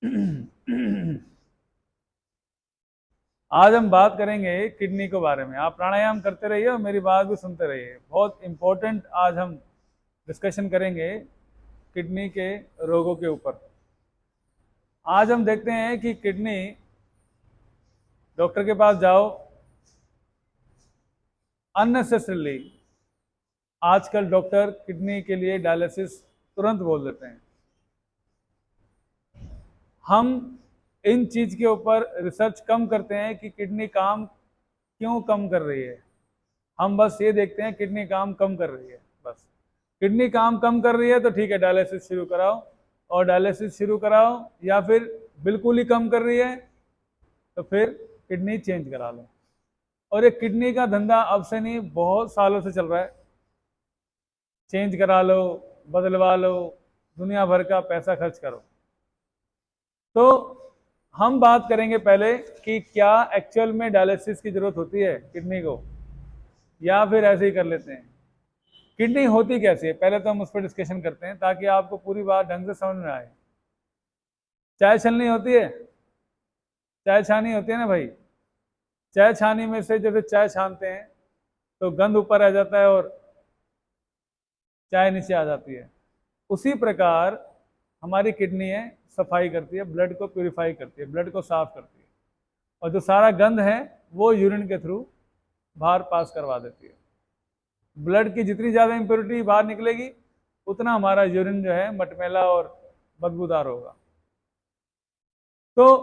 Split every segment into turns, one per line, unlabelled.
आज हम बात करेंगे किडनी के बारे में। आप प्राणायाम करते रहिए और मेरी बात भी सुनते रहिए। बहुत इंपॉर्टेंट आज हम डिस्कशन करेंगे किडनी के रोगों के ऊपर। आज हम देखते हैं कि किडनी, डॉक्टर के पास जाओ, अननेसेसरीली आजकल डॉक्टर किडनी के लिए डायलिसिस तुरंत बोल देते हैं। हम इन चीज के ऊपर रिसर्च कम करते हैं कि किडनी काम क्यों कम कर रही है। हम बस ये देखते हैं किडनी काम कम कर रही है, बस किडनी काम कम कर रही है तो ठीक है डायलिसिस शुरू कराओ, और डायलिसिस शुरू कराओ, या फिर बिल्कुल ही कम कर रही है तो फिर किडनी चेंज करा लो। और ये किडनी का धंधा अब से नहीं, बहुत सालों से चल रहा है। चेंज करा लो, बदलवा लो, दुनिया भर का पैसा खर्च करो। तो हम बात करेंगे पहले कि क्या एक्चुअल में डायलिसिस की जरूरत होती है किडनी को, या फिर ऐसे ही कर लेते हैं। किडनी होती कैसे है, पहले तो हम उस पर डिस्कशन करते हैं ताकि आपको पूरी बात ढंग से समझ में आए। चाय छलनी होती है, चाय छानी होती है ना भाई। चाय छानी में से जैसे चाय छानते हैं तो गंद ऊपर आ जाता है और चाय नीचे आ जाती है। उसी प्रकार हमारी किडनी है, सफाई करती है, ब्लड को प्यूरिफाई करती है, ब्लड को साफ करती है, और जो सारा गंद है वो यूरिन के थ्रू बाहर पास करवा देती है। ब्लड की जितनी ज़्यादा इम्प्योरिटी बाहर निकलेगी उतना हमारा यूरिन जो है मटमैला और बदबूदार होगा। तो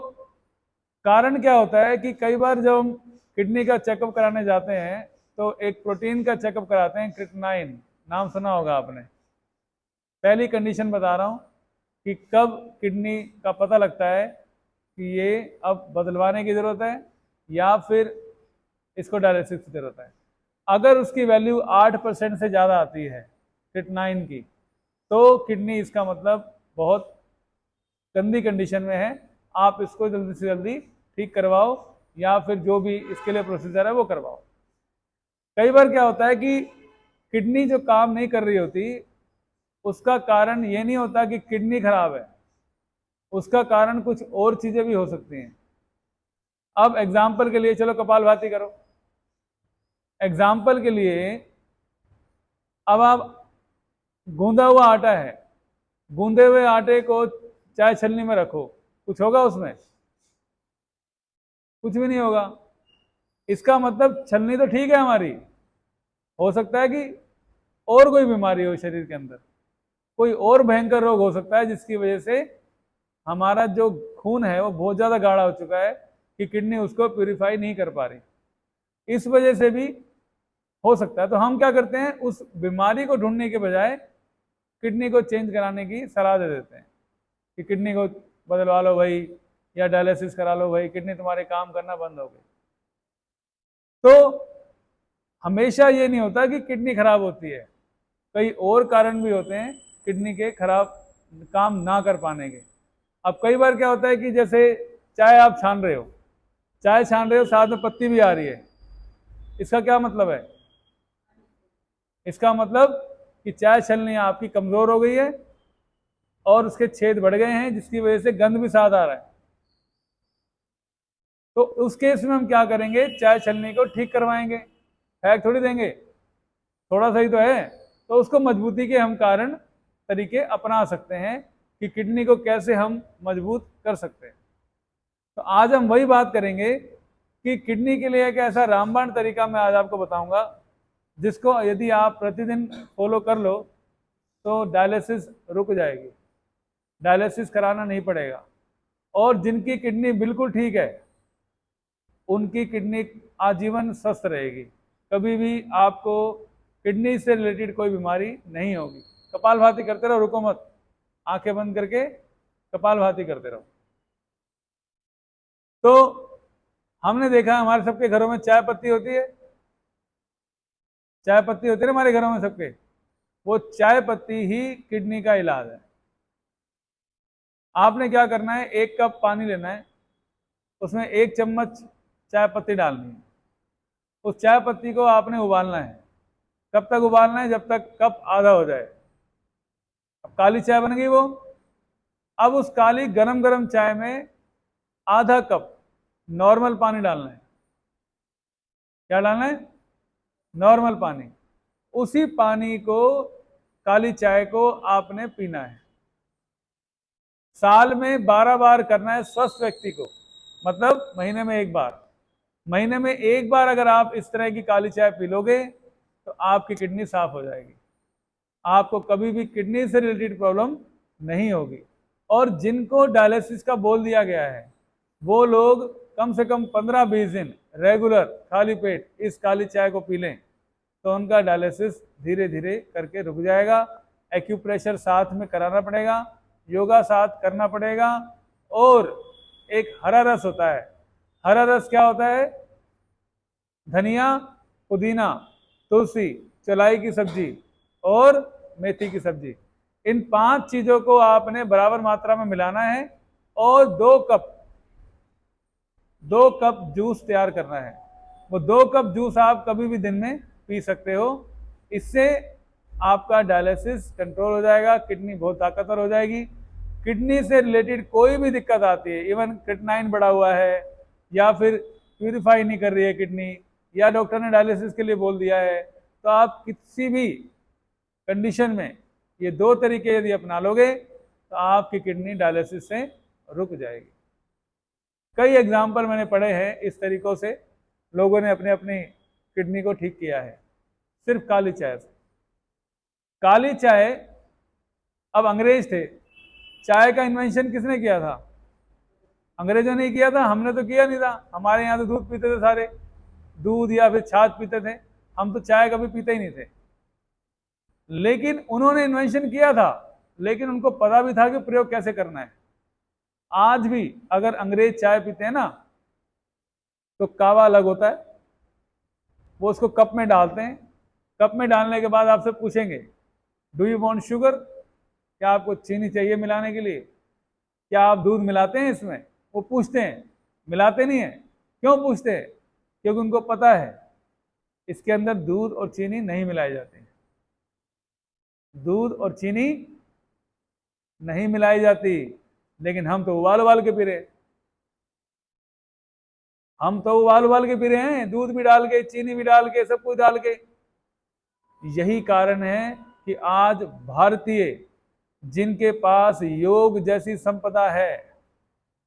कारण क्या होता है कि कई बार जब हम किडनी का चेकअप कराने जाते हैं तो एक प्रोटीन का चेकअप कराते हैं, क्रिएटिनिन, नाम सुना होगा आपने। पहली कंडीशन बता रहा हूँ कि कब किडनी का पता लगता है कि ये अब बदलवाने की ज़रूरत है या फिर इसको डायलिसिस की ज़रूरत है। अगर उसकी वैल्यू 8% से ज़्यादा आती है क्रिएटिनिन की, तो किडनी इसका मतलब बहुत गंदी कंडीशन में है। आप इसको जल्दी से जल्दी ठीक करवाओ या फिर जो भी इसके लिए प्रोसीजर है वो करवाओ। कई बार क्या होता है कि किडनी जो काम नहीं कर रही होती उसका कारण ये नहीं होता कि किडनी खराब है, उसका कारण कुछ और चीजें भी हो सकती हैं। अब एग्जाम्पल के लिए चलो कपालभाति करो। एग्जाम्पल के लिए अब आप गूंदा हुआ आटा है, गूंदे हुए आटे को चाय छलनी में रखो, कुछ होगा उसमें? कुछ भी नहीं होगा। इसका मतलब छलनी तो ठीक है हमारी, हो सकता है कि और कोई बीमारी हो शरीर के अंदर, कोई और भयंकर रोग हो सकता है जिसकी वजह से हमारा जो खून है वो बहुत ज्यादा गाढ़ा हो चुका है कि किडनी उसको प्यूरिफाई नहीं कर पा रही। इस वजह से भी हो सकता है। तो हम क्या करते हैं, उस बीमारी को ढूंढने के बजाय किडनी को चेंज कराने की सलाह दे देते हैं कि किडनी को बदलवा लो भाई, या डायलिसिस करा लो भाई, किडनी तुम्हारे काम करना बंद हो गई। तो हमेशा ये नहीं होता कि किडनी खराब होती है, कई और कारण भी होते हैं किडनी के खराब काम ना कर पाने के। अब कई बार क्या होता है कि जैसे चाय आप छान रहे हो, चाय छान रहे हो, साथ में पत्ती भी आ रही है, इसका क्या मतलब है? इसका मतलब कि चाय छलनी आपकी कमजोर हो गई है और उसके छेद बढ़ गए हैं जिसकी वजह से गंद भी साथ आ रहा है। तो उस केस में हम क्या करेंगे, चाय छलनी को ठीक करवाएंगे, फेंक थोड़ी देंगे, थोड़ा सा ही तो है। तो उसको मजबूती के हम कारण तरीके अपना सकते हैं कि किडनी को कैसे हम मजबूत कर सकते हैं। तो आज हम वही बात करेंगे कि किडनी के लिए एक ऐसा रामबाण तरीका मैं आज आपको बताऊंगा जिसको यदि आप प्रतिदिन फॉलो कर लो तो डायलिसिस रुक जाएगी, डायलिसिस कराना नहीं पड़ेगा। और जिनकी किडनी बिल्कुल ठीक है उनकी किडनी आजीवन स्वस्थ रहेगी, कभी भी आपको किडनी से रिलेटेड कोई बीमारी नहीं होगी। कपालभाति करते रहो, रुको मत, आंखें बंद करके कपालभाति करते रहो। तो हमने देखा हमारे सबके घरों में चाय पत्ती होती है, चाय पत्ती होती है ना हमारे घरों में सबके। वो चाय पत्ती ही किडनी का इलाज है। आपने क्या करना है, 1 कप पानी लेना है, उसमें 1 चम्मच चाय पत्ती डालनी है। उस चाय पत्ती को आपने उबालना है। कब तक उबालना है? जब तक कप आधा हो जाए। अब काली चाय बन गई वो, अब उस काली गरम गरम चाय में आधा कप नॉर्मल पानी डालना है। क्या डालना है? नॉर्मल पानी। उसी पानी को, काली चाय को आपने पीना है। साल में 12 बार करना है स्वस्थ व्यक्ति को, मतलब महीने में एक बार। महीने में एक बार अगर आप इस तरह की काली चाय पी लोगे तो आपकी किडनी साफ हो जाएगी, आपको कभी भी किडनी से रिलेटेड प्रॉब्लम नहीं होगी। और जिनको डायलिसिस का बोल दिया गया है वो लोग कम से कम 15-20 दिन रेगुलर खाली पेट इस काली चाय को पी लें तो उनका डायलिसिस धीरे धीरे करके रुक जाएगा। एक्यूप्रेशर साथ में कराना पड़ेगा, योगा साथ करना पड़ेगा। और एक हरा रस होता है। हरा रस क्या होता है? धनिया, पुदीना, तुलसी, चौलाई की सब्जी और मेथी की सब्जी, इन 5 चीजों को आपने बराबर मात्रा में मिलाना है और 2 कप जूस तैयार करना है। वो 2 कप जूस आप कभी भी दिन में पी सकते हो। इससे आपका डायलिसिस कंट्रोल हो जाएगा, किडनी बहुत ताकतवर हो जाएगी। किडनी से रिलेटेड कोई भी दिक्कत आती है, इवन क्रिएटिनिन बढ़ा हुआ है या फिर प्यूरिफाई नहीं कर रही है किडनी, या डॉक्टर ने डायलिसिस के लिए बोल दिया है, तो आप किसी भी कंडीशन में ये 2 तरीके यदि अपना लोगे तो आपकी किडनी डायलिसिस से रुक जाएगी। कई एग्जाम्पल मैंने पढ़े हैं इस तरीकों से, लोगों ने अपने अपनी किडनी को ठीक किया है सिर्फ काली चाय से। काली चाय, अब अंग्रेज थे, चाय का इन्वेंशन किसने किया था? अंग्रेजों ने किया था, हमने तो किया नहीं था। हमारे यहाँ तो दूध पीते थे सारे, दूध या फिर छाछ पीते थे, हम तो चाय कभी पीते ही नहीं थे। लेकिन उन्होंने इन्वेंशन किया था, लेकिन उनको पता भी था कि प्रयोग कैसे करना है। आज भी अगर अंग्रेज चाय पीते हैं ना तो कावा अलग होता है, वो उसको कप में डालते हैं। कप में डालने के बाद आपसे पूछेंगे डू यू वांट शुगर, क्या आपको चीनी चाहिए मिलाने के लिए, क्या आप दूध मिलाते हैं इसमें? वो पूछते हैं, मिलाते नहीं है। क्यों पूछते हैं? क्योंकि उनको पता है इसके अंदर दूध और चीनी नहीं मिलाई जाती। दूध और चीनी नहीं मिलाई जाती, लेकिन हम तो उबाल उबाल के पी रहे, हम तो उबाल उबाल के पी रहे हैं, दूध भी डाल के, चीनी भी डाल के, सब कुछ डाल के। यही कारण है कि आज भारतीय जिनके पास योग जैसी संपदा है,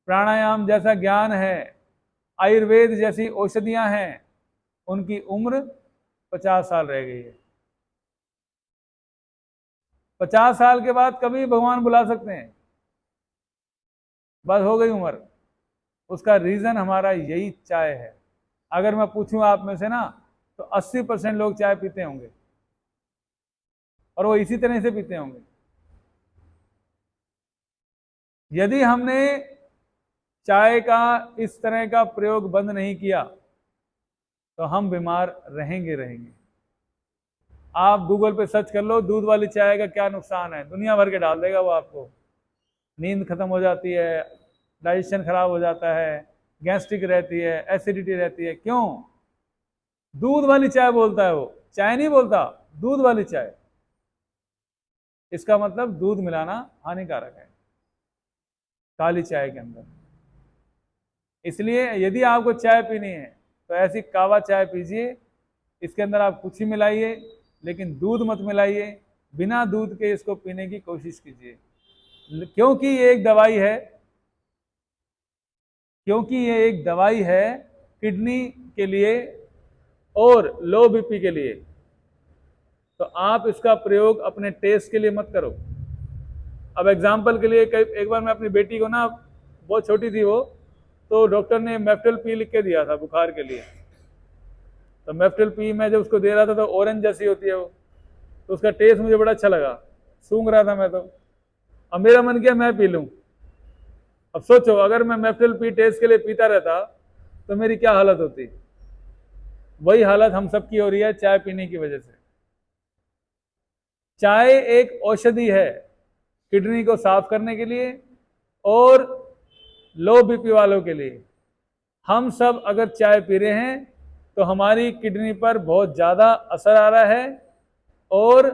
प्राणायाम जैसा ज्ञान है, आयुर्वेद जैसी औषधियां हैं, उनकी उम्र 50 साल रह गई है। 50 साल के बाद कभी भगवान बुला सकते हैं, बस हो गई उम्र। उसका रीजन हमारा यही चाय है। अगर मैं पूछूं आप में से ना तो 80% लोग चाय पीते होंगे और वो इसी तरह से पीते होंगे। यदि हमने चाय का इस तरह का प्रयोग बंद नहीं किया तो हम बीमार रहेंगे। आप गूगल पे सर्च कर लो दूध वाली चाय का क्या नुकसान है, दुनिया भर के डाल देगा वो आपको। नींद खत्म हो जाती है, डाइजेशन खराब हो जाता है, गैस्ट्रिक रहती है, एसिडिटी रहती है। क्यों? दूध वाली चाय बोलता है वो, चाय नहीं बोलता, दूध वाली चाय। इसका मतलब दूध मिलाना हानिकारक है काली चाय के अंदर। इसलिए यदि आपको चाय पीनी है तो ऐसी कावा चाय पीजिए, इसके अंदर आप कुछ ही मिलाइए, लेकिन दूध मत मिलाइए। बिना दूध के इसको पीने की कोशिश कीजिए, क्योंकि ये एक दवाई है, क्योंकि ये एक दवाई है किडनी के लिए और लो बीपी के लिए। तो आप इसका प्रयोग अपने टेस्ट के लिए मत करो। अब एग्जाम्पल के लिए, एक बार मैं अपनी बेटी को ना, बहुत छोटी थी वो, तो डॉक्टर ने मेफ्टल पी लिख के दिया था बुखार के लिए। तो मेफ्टल पी मैं जब उसको दे रहा था तो ऑरेंज जैसी होती है वो, तो उसका टेस्ट मुझे बड़ा अच्छा लगा, सूंघ रहा था मैं तो। अब मेरा मन किया मैं पी लूं। अब सोचो अगर मैं मेफ्टल पी टेस्ट के लिए पीता रहता तो मेरी क्या हालत होती। वही हालत हम सबकी हो रही है चाय पीने की वजह से। चाय एक औषधि है किडनी को साफ करने के लिए और लो बीपी वालों के लिए। हम सब अगर चाय पी रहे हैं तो हमारी किडनी पर बहुत ज़्यादा असर आ रहा है, और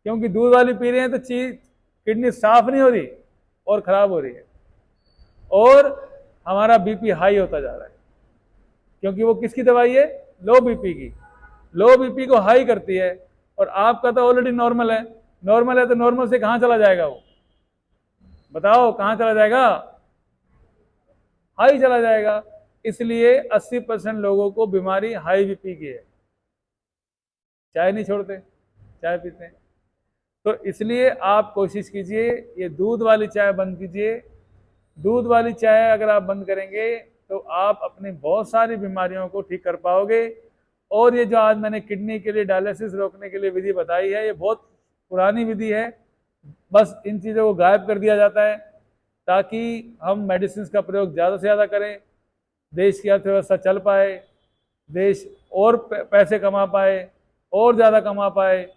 क्योंकि दूध वाली पी रहे हैं तो किडनी साफ नहीं हो रही और ख़राब हो रही है, और हमारा बीपी हाई होता जा रहा है, क्योंकि वो किसकी दवाई है? लो बीपी की। लो बीपी को हाई करती है, और आपका तो ऑलरेडी नॉर्मल है। नॉर्मल है तो नॉर्मल से कहाँ चला जाएगा वो? बताओ कहाँ चला जाएगा? हाई चला जाएगा। इसलिए 80% लोगों को बीमारी हाई बीपी की है। चाय नहीं छोड़ते, चाय पीते हैं। तो इसलिए आप कोशिश कीजिए ये दूध वाली चाय बंद कीजिए। दूध वाली चाय अगर आप बंद करेंगे तो आप अपनी बहुत सारी बीमारियों को ठीक कर पाओगे। और ये जो आज मैंने किडनी के लिए डायलिसिस रोकने के लिए विधि बताई है, ये बहुत पुरानी विधि है। बस इन चीज़ों को गायब कर दिया जाता है ताकि हम मेडिसिन का प्रयोग ज़्यादा से ज़्यादा करें, देश की अर्थव्यवस्था चल पाए, देश और पैसे कमा पाए, और ज़्यादा कमा पाए,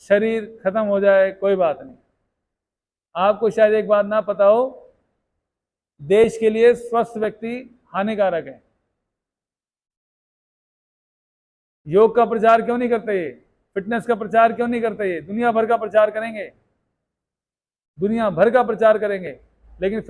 शरीर खत्म हो जाए कोई बात नहीं। आपको शायद एक बात ना पता हो, देश के लिए स्वस्थ व्यक्ति हानिकारक है। योग का प्रचार क्यों नहीं करते ये? फिटनेस का प्रचार क्यों नहीं करते ये? दुनिया भर का प्रचार करेंगे, दुनिया भर का प्रचार करेंगे, लेकिन